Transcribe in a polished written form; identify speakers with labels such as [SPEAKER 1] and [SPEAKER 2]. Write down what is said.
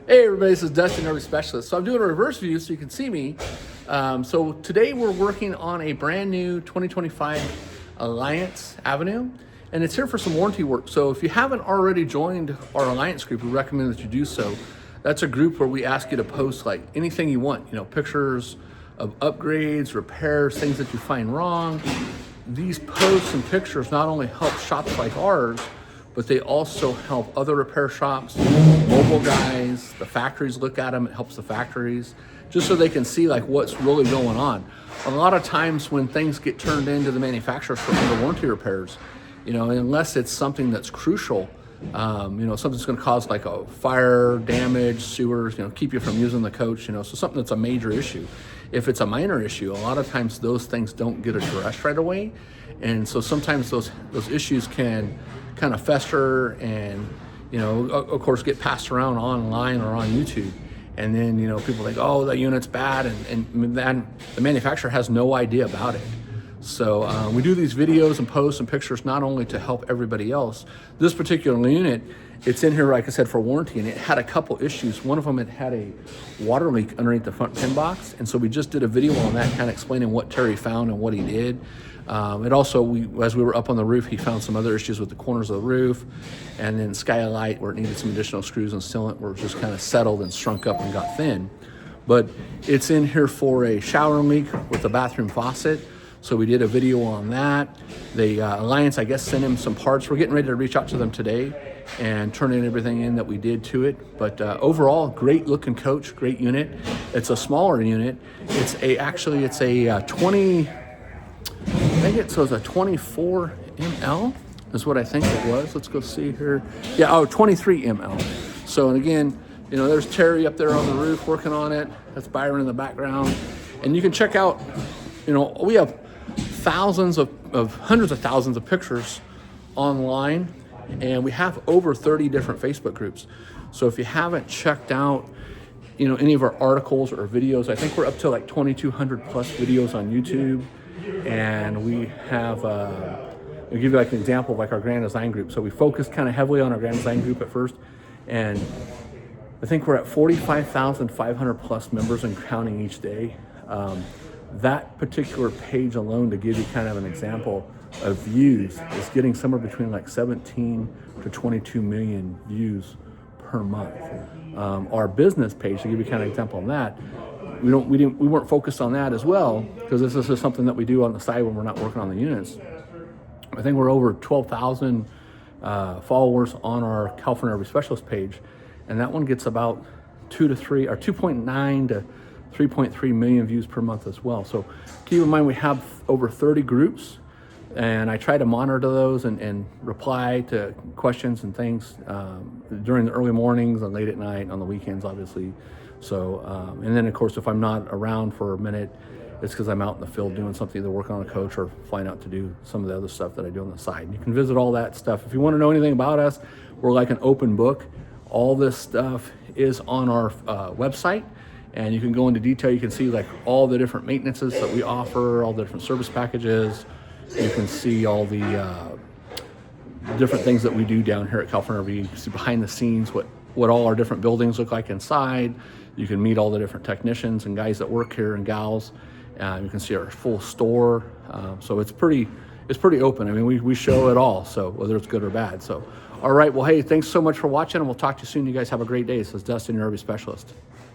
[SPEAKER 1] Hey everybody, this is Dustin, RV Specialist. So I'm doing a reverse view so you can see me. So today we're working on a brand new 2025 Alliance Avenue, and it's here for some warranty work. So if you haven't already joined our Alliance group, we recommend that you do so. That's a group where we ask you to post like anything you want, pictures of upgrades, repairs, things that you find wrong. These posts and pictures not only help shops like ours, but they also help other repair shops, mobile guys, the factories look at them. It helps the factories just so they can see like what's really going on. A lot of times when things get turned into the manufacturers for under warranty repairs, unless it's something that's crucial, something's going to cause like a fire, damage, sewers, keep you from using the coach, so something that's a major issue. If it's a minor issue, a lot of times those things don't get addressed right away. And so sometimes those issues can kind of fester and, of course, get passed around online or on YouTube. And then, people think, oh, the unit's bad. And then the manufacturer has no idea about it. So we do these videos and posts and pictures not only to help everybody else. This particular unit, it's in here, like I said, for warranty, and it had a couple issues. One of them, it had a water leak underneath the front pin box. And so we just did a video on that, kind of explaining what Terry found and what he did. It also, as we were up on the roof, he found some other issues with the corners of the roof, and then skylight where it needed some additional screws and sealant where it just kind of settled and shrunk up and got thin. But it's in here for a shower leak with the bathroom faucet. So we did a video on that. The Alliance, I guess, sent him some parts. We're getting ready to reach out to them today and turn in everything in that we did to it. But overall, great looking coach, great unit. It's a smaller unit. It's a 20. I think it was a 24 ml is what I think it was. Let's go see here. Yeah, 23 ml. So, and again, there's Terry up there on the roof working on it. That's Byron in the background. And you can check out, we have hundreds of thousands of pictures online, and we have over 30 different Facebook groups. So if you haven't checked out, any of our articles or videos, I think we're up to like 2,200 plus videos on YouTube. And we have, I'll give you like an example of like our Grand Design group. So we focused kind of heavily on our Grand Design group at first. And I think we're at 45,500 plus members and counting each day. That particular page alone, to give you kind of an example of views, is getting somewhere between like 17 to 22 million views per month. Our business page, to give you kind of an example on that, we weren't focused on that as well, because this is just something that we do on the side when we're not working on the units. I think we're over 12,000 followers on our California RV Specialist page, and that one gets about 2.9 to 3.3 million views per month as well. So keep in mind we have over 30 groups, and I try to monitor those and reply to questions and things during the early mornings and late at night, on the weekends, obviously. So, and then of course, if I'm not around for a minute, it's because I'm out in the field doing something, either working on a coach or flying out to do some of the other stuff that I do on the side. You can visit all that stuff. If you want to know anything about us, we're like an open book. All this stuff is on our website, and you can go into detail. You can see like all the different maintenances that we offer, all the different service packages. You can see all the different things that we do down here at California RV. You can see behind the scenes what all our different buildings look like inside. You can meet all the different technicians and guys that work here and gals. You can see our full store. So it's pretty open. I mean, we show it all, so whether it's good or bad. So, all right, well, hey, thanks so much for watching, and we'll talk to you soon. You guys have a great day. This is Dustin, your RV Specialist.